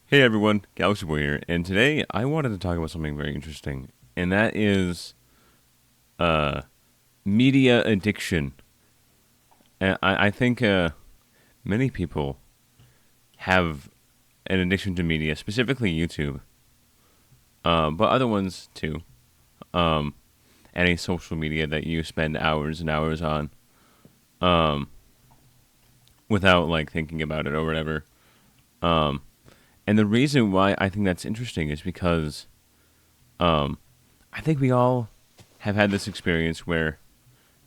Hey everyone, Galaxy Boy here, and today I wanted to talk about something very interesting, and that is uh, media addiction. And I think many people have an addiction to media, specifically YouTube, but other ones too. Um, any social media that you spend hours and hours on without like thinking about it or whatever. Um, and the reason why I think that's interesting is because I think we all have had this experience where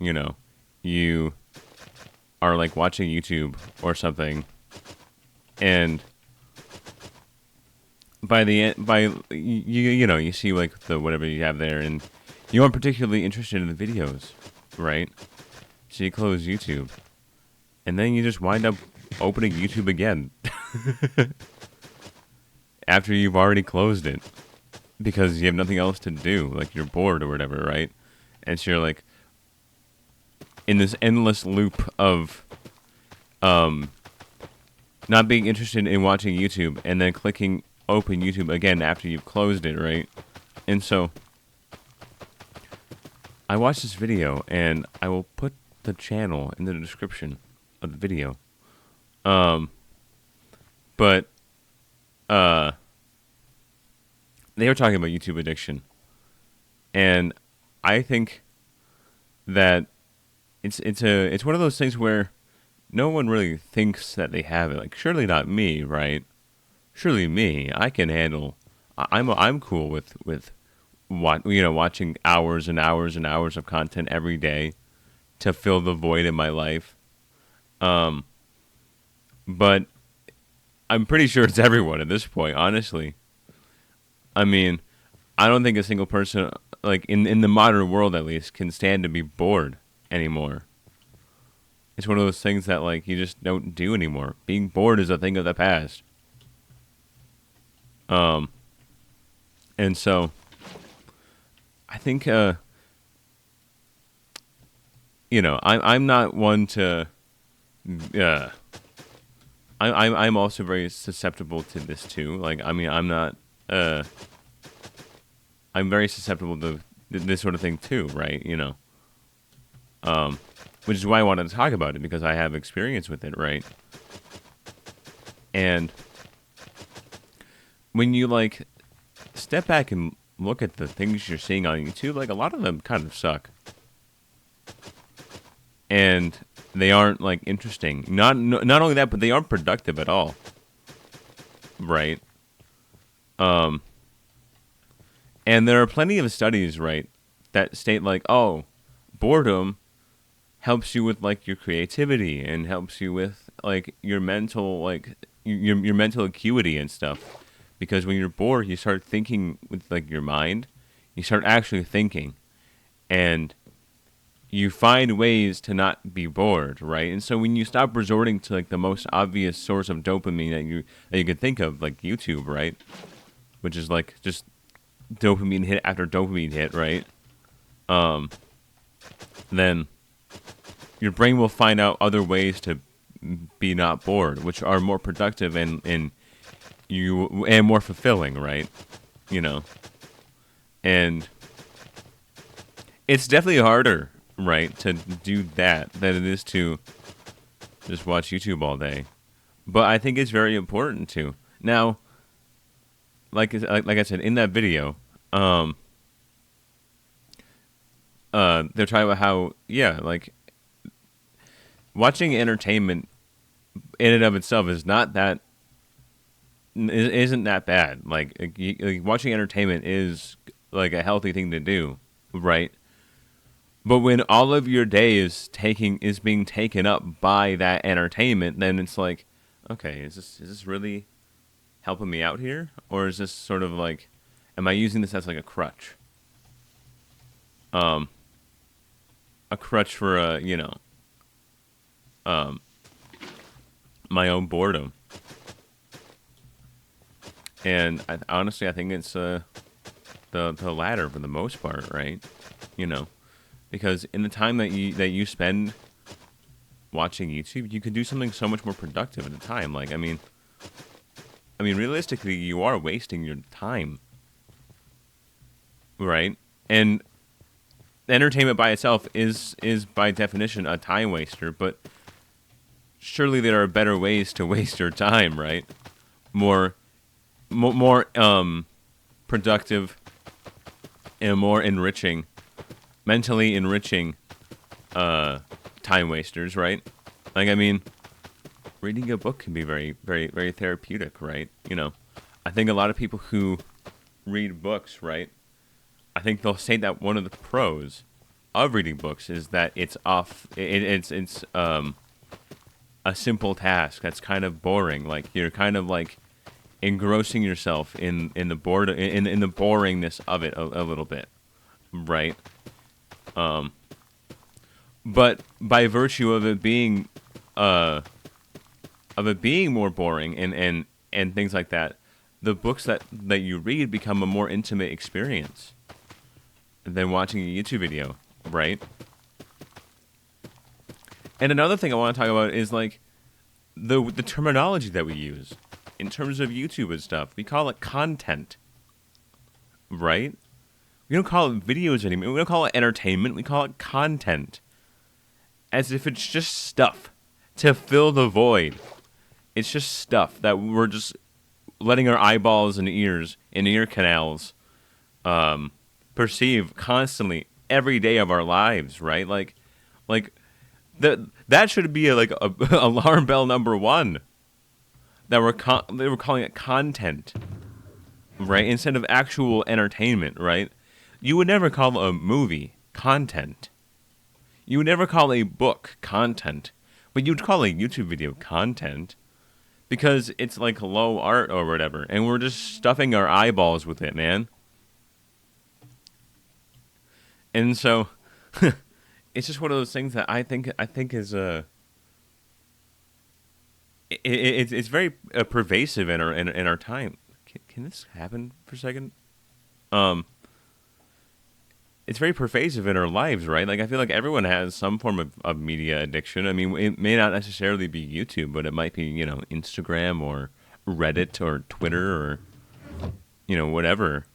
you know you are like watching YouTube or something, and by the end, you see like the whatever you have there, and you aren't particularly interested in the videos, right? So you close YouTube, and then you just wind up opening YouTube again after you've already closed it because you have nothing else to do, like you're bored or whatever, right? And so you're like in this endless loop of um, not being interested in watching YouTube and then clicking open YouTube again after you've closed it, right? And so I watched this video and I will put the channel in the description of the video. Um, but uh, they were talking about YouTube addiction, and I think that it's one of those things where no one really thinks that they have it. Like, surely not me, right? Surely me, I can handle. I'm cool with what watching hours and hours and hours of content every day to fill the void in my life. Um, but I'm pretty sure it's everyone at this point. Honestly, I mean, I don't think a single person, like in the modern world at least, can stand to be bored anymore. It's one of those things that like you just don't do anymore. Being bored is a thing of the past. Um, and so I think I'm not one to uh I'm also very susceptible to this too. Like I mean uh I'm very susceptible to this sort of thing too, right? Which is why I wanted to talk about it because I have experience with it, right? And when you like step back and look at the things you're seeing on YouTube, like a lot of them kind of suck. And they aren't like interesting. Not only that, but they aren't productive at all, right? Um and there are plenty of studies, right, that state like, oh, boredom helps you with like your creativity and helps you with like your mental your mental acuity and stuff because when you're bored you start thinking with like your mind, you start actually thinking, and you find ways to not be bored, right? And so when you stop resorting to like the most obvious source of dopamine that you could think of, like YouTube, right, which is like just dopamine hit after dopamine hit, right, um then your brain will find out other ways to be not bored, which are more productive and more fulfilling, right? You know, and it's definitely harder, right, to do that than it is to just watch YouTube all day. But I think it's very important to. Now, like I said in that video, um, they're talking about how like watching entertainment in and of itself is not that isn't that bad. Like watching entertainment is like a healthy thing to do, right? But when all of your day is being taken up by that entertainment, then it's like, okay, is this really helping me out here, or is this sort of like, am I using this as like um, a crutch for my own boredom? And honestly, I think it's the latter for the most part, right? You know, because in the time that you spend watching YouTube, you could do something so much more productive at the time. Like, I mean, I mean, realistically, you are wasting your time, right? And entertainment by itself is by definition a time waster, but surely there are better ways to waste your time, right? More more productive and more enriching, mentally enriching time wasters, right? Like, I mean, reading a book can be very, very, very therapeutic, right? You know, I think a lot of people who read books, right? I think they'll say that one of the pros of reading books is that it's a simple task that's kind of boring. Like, you're kind of like engrossing yourself in the in the boringness of it a little bit, right? But by virtue uh of it being more boring and things like that, the books that you read become a more intimate experience than watching a YouTube video, right? And another thing I want to talk about is like the terminology that we use in terms of YouTube and stuff. We call it content, right? We don't call it videos anymore. We don't call it entertainment. We call it content, as if it's just stuff to fill the void. It's just stuff that we're just letting our eyeballs and ears and ear canals perceive constantly every day of our lives, right? Like that should be like a alarm bell number one. That they were calling it content, right? Instead of actual entertainment, right? You would never call a movie content. You would never call a book content, but you'd call a YouTube video content because it's like low art or whatever, and we're just stuffing our eyeballs with it, man. And so, it's just one of those things that I think is it's very pervasive in our time. Can this happen for a second? Um, it's very pervasive in our lives, right? Like, I feel like everyone has some form of media addiction. I mean, it may not necessarily be YouTube, but it might be, you know, Instagram or Reddit or Twitter or, you know, whatever.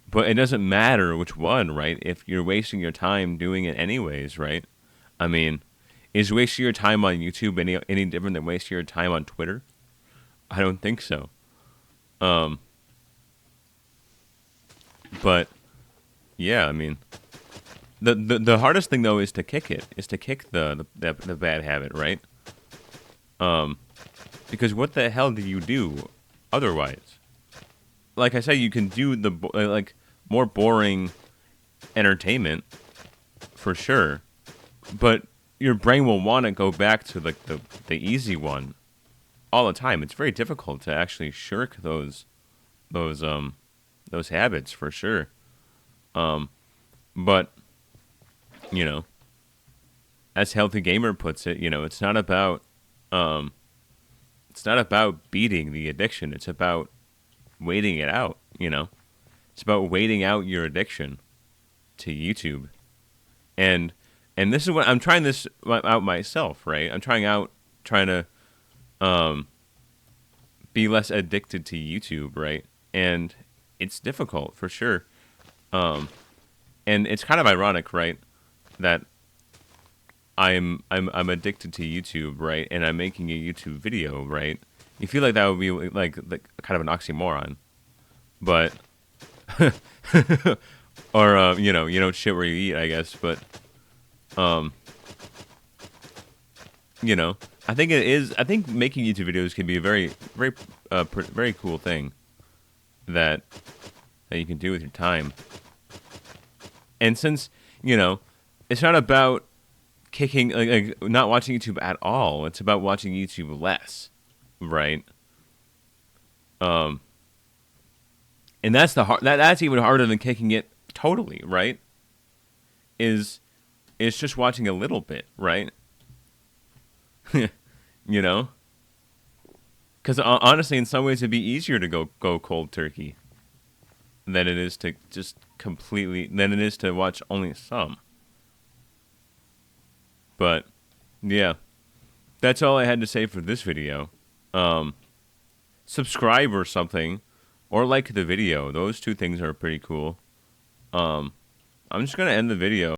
But it doesn't matter which one, right? If you're wasting your time doing it anyways, right? I mean, is wasting your time on YouTube any different than wasting your time on Twitter? I don't think so. Um, but yeah, I mean, the hardest thing though is to kick it, is to kick the bad habit, right? Um, because what the hell do you do otherwise? Like I said, you can do like more boring entertainment for sure, but your brain will want to go back to like the easy one all the time. It's very difficult to actually shirk those those habits for sure. Um, but you know, as Healthy Gamer puts it, you know, um, it's not about beating the addiction. It's about waiting it out. You know, it's about waiting out your addiction to YouTube. And this is what I'm trying this out myself, right? I'm trying to um, be less addicted to YouTube, right? And it's difficult for sure. Um, and it's kind of ironic, right, that I'm addicted to YouTube, right, and I'm making a YouTube video, right? You feel like that would be like kind of an oxymoron, but or you know, you don't shit where you eat, I guess, but um, you know, I think it is. I think making YouTube videos can be a very, very, very cool thing that you can do with your time. And since, you know, it's not about kicking like not watching YouTube at all. It's about watching YouTube less, right? Um, and that's that's even harder than kicking it totally, right? Is it's just watching a little bit, right? You know, because honestly, in some ways, it'd be easier to go cold turkey than it is to just completely than it is to watch only some. But yeah, that's all I had to say for this video. Um, subscribe or something, or like the video. Those two things are pretty cool. I'm just gonna end the video.